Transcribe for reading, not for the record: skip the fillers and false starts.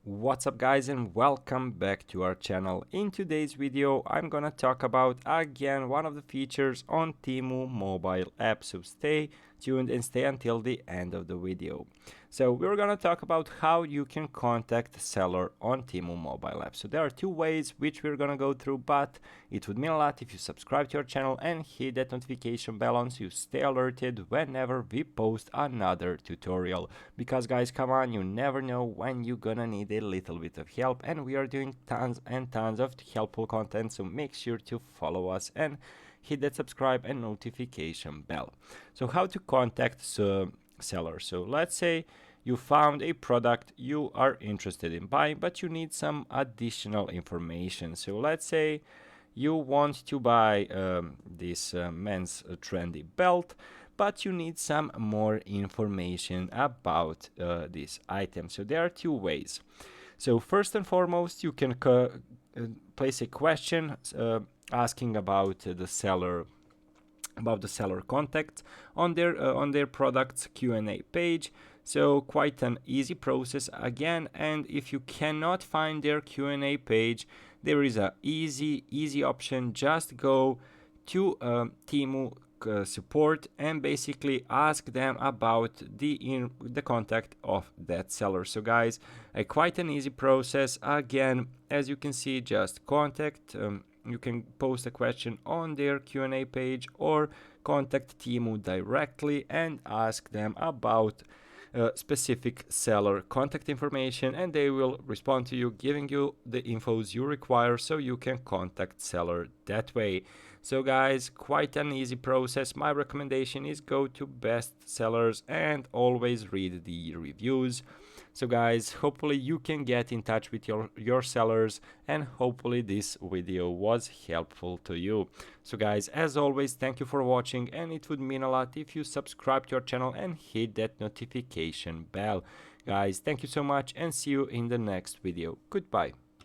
What's up guys, and welcome back to our channel. In today's video I'm gonna talk about again one of the features on Temu mobile app, so stay tuned and stay until the end of the video. So we're gonna talk about how you can contact seller on Temu mobile app. So there are two ways which we're gonna go through, but it would mean a lot if you subscribe to our channel and hit that notification bell on so you stay alerted whenever we post another tutorial, because guys, come on, you never know when you're gonna need a little bit of help, and we are doing tons and tons of helpful content, so make sure to follow us and hit that subscribe and notification bell. So how to contact seller? So let's say you found a product you are interested in buying, but you need some additional information. So let's say you want to buy this men's trendy belt, but you need some more information about this item. So there are two ways. So first and foremost, you can place a question asking about the seller contact on their products Q&A page. So quite an easy process again, and if you cannot find their Q&A page, there is a easy option. Just go to Temu support and basically ask them about the contact of that seller. So guys, quite an easy process. Again, as you can see, just contact. You can post a question on their Q&A page or contact Temu directly and ask them about specific seller contact information, and they will respond to you, giving you the infos you require so you can contact seller that way. So guys, quite an easy process. My recommendation is go to best sellers and always read the reviews. So guys, hopefully you can get in touch with your sellers, and hopefully this video was helpful to you. So guys, as always, thank you for watching, and it would mean a lot if you subscribe to our channel and hit that notification bell. Guys, thank you so much, and see you in the next video. Goodbye.